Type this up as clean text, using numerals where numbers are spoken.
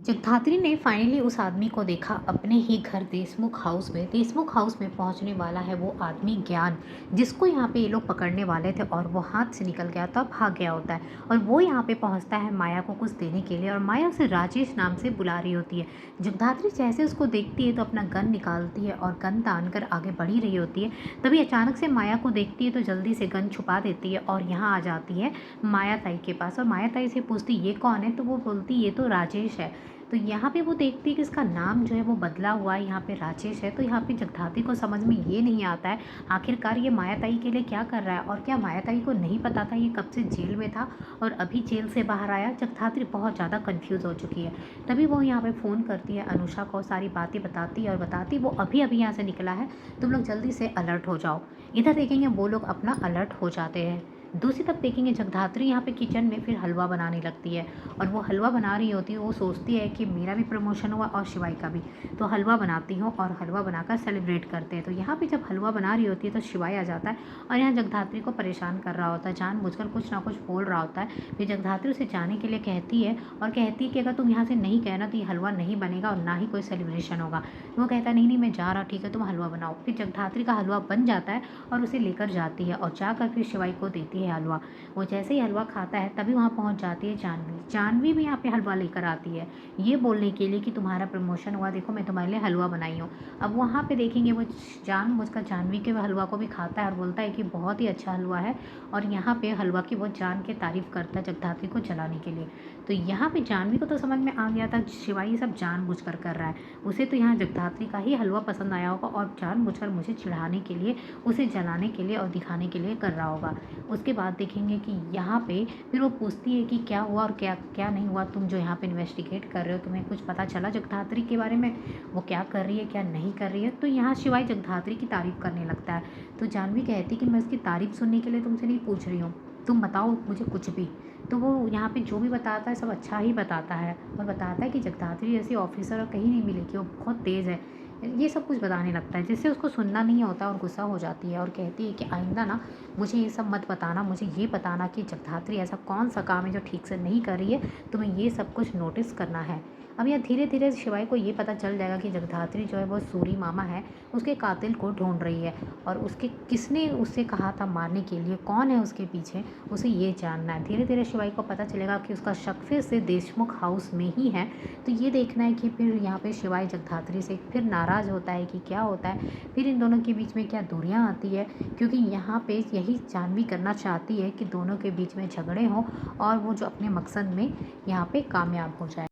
जगधात्री ने फाइनली उस आदमी को देखा अपने ही घर देशमुख हाउस में। देशमुख हाउस में पहुंचने वाला है वो आदमी ज्ञान, जिसको यहाँ पे ये लोग पकड़ने वाले थे और वो हाथ से निकल गया था, भाग गया होता है। और वो यहाँ पे पहुंचता है माया को कुछ देने के लिए और माया उसे राजेश नाम से बुला रही होती है। जगधात्री जैसे उसको देखती है तो अपना गन निकालती है और गन तान कर आगे बढ़ी रही होती है। तभी अचानक से माया को देखती है तो जल्दी से गन छुपा देती है और यहाँ आ जाती है माया ताई के पास और माया ताई से पूछती ये कौन है, तो वो बोलती ये तो राजेश है। तो यहाँ पे वो देखती है कि इसका नाम जो है वो बदला हुआ है, यहाँ पे राजेश है। तो यहाँ पे जगधात्री को समझ में ये नहीं आता है आखिरकार ये मायाताई के लिए क्या कर रहा है और क्या मायाताई को नहीं पता था ये कब से जेल में था और अभी जेल से बाहर आया। जगधात्री बहुत ज़्यादा कन्फ्यूज़ हो चुकी है। तभी वो यहाँ पे फ़ोन करती है अनुषा को, सारी बातें बताती है और बताती वो अभी अभी यहाँ से निकला है, तुम लोग जल्दी से अलर्ट हो जाओ। इधर देखेंगे वो लोग अपना अलर्ट हो जाते हैं। दूसरी तरफ देखेंगे जगधात्री यहाँ पे किचन में फिर हलवा बनाने लगती है और वो हलवा बना रही होती है। वो सोचती है कि मेरा भी प्रमोशन हुआ और शिवाई का भी, तो हलवा बनाती हूँ और हलवा बनाकर सेलिब्रेट करते हैं। तो यहाँ पे जब हलवा बना रही होती है तो शिवाई आ जाता है और यहाँ जगधात्री को परेशान कर रहा होता है, जानबूझकर कुछ ना कुछ बोल रहा होता है। फिर जगधात्री उसे जाने के लिए कहती है और कहती है कि अगर तुम यहाँ से नहीं कहना तो ये हलवा नहीं बनेगा और ना ही कोई सेलिब्रेशन होगा। वो कहता है नहीं नहीं मैं जा रहा, ठीक है तुम हलवा बनाओ। फिर जगधात्री का हलवा बन जाता है और उसे लेकर जाती है और जाकर फिर शिवाई को देती है हलवा। वो जैसे ही हलवा खाता है तभी वहाँ पहुँच जाती है जानवी। जानवी भी यहाँ पे हलवा लेकर आती है ये बोलने के लिए कि तुम्हारा प्रमोशन हुआ, देखो मैं तुम्हारे लिए हलवा बनाई हूँ। अब वहाँ पे देखेंगे वो जानबूझकर जानवी के हलवा को भी खाता है और बोलता है कि बहुत ही अच्छा हलवा है और यहाँ पे हलवा की वो जान के तारीफ़ करता है जगधात्री को जलाने के लिए। तो यहाँ पे जानवी को तो समझ में आ गया था शिवाई ये सब जानबूझकर कर रहा है, उसे तो यहाँ जगधात्री का ही हलवा पसंद आया होगा और जानबूझकर मुझे चिढ़ाने के लिए, उसे जलाने के लिए और दिखाने के लिए कर रहा होगा। उसके बाद देखेंगे कि यहाँ पे फिर वो पूछती है कि क्या हुआ और क्या क्या नहीं हुआ, तुम जो यहाँ पे इन्वेस्टिगेट कर रहे हो तुम्हें कुछ पता चला जगधात्री के बारे में, वो क्या कर रही है क्या नहीं कर रही है। तो यहाँ शिवाई जगधात्री की तारीफ़ करने लगता है। तो जानवी कहती कि मैं उसकी तारीफ़ सुनने के लिए तुमसे नहीं पूछ रही हूँ, तुम बताओ मुझे कुछ भी। तो वो यहाँ पे जो भी बताता है सब अच्छा ही बताता है और बताता है कि जगधात्री जैसी ऑफिसर और कहीं नहीं मिलेगी, वो बहुत तेज़ है, ये सब कुछ बताने लगता है जिससे उसको सुनना नहीं होता और गुस्सा हो जाती है और कहती है कि आइंदा ना मुझे ये सब मत बताना, मुझे ये बताना कि जगधात्री ऐसा कौन सा काम है जो ठीक से नहीं कर रही है, तुम्हें ये सब कुछ नोटिस करना है। अब यह धीरे धीरे शिवाई को ये पता चल जाएगा कि जगधात्री जो है वो सूरी मामा है, उसके कातिल को ढूंढ रही है और उसके किसने उससे कहा था मारने के लिए, कौन है उसके पीछे, उसे ये जानना है। धीरे धीरे शिवाई को पता चलेगा कि उसका शक फिर से देशमुख हाउस में ही है। तो ये देखना है कि फिर यहाँ पे शिवाई जगधात्री से फिर नाराज़ होता है कि क्या होता है, फिर इन दोनों के बीच में क्या दूरियाँ आती है, क्योंकि यहाँ पे यही जानवी करना चाहती है कि दोनों के बीच में झगड़े हों और वो जो अपने मकसद में यहाँ पे कामयाब हो जाए।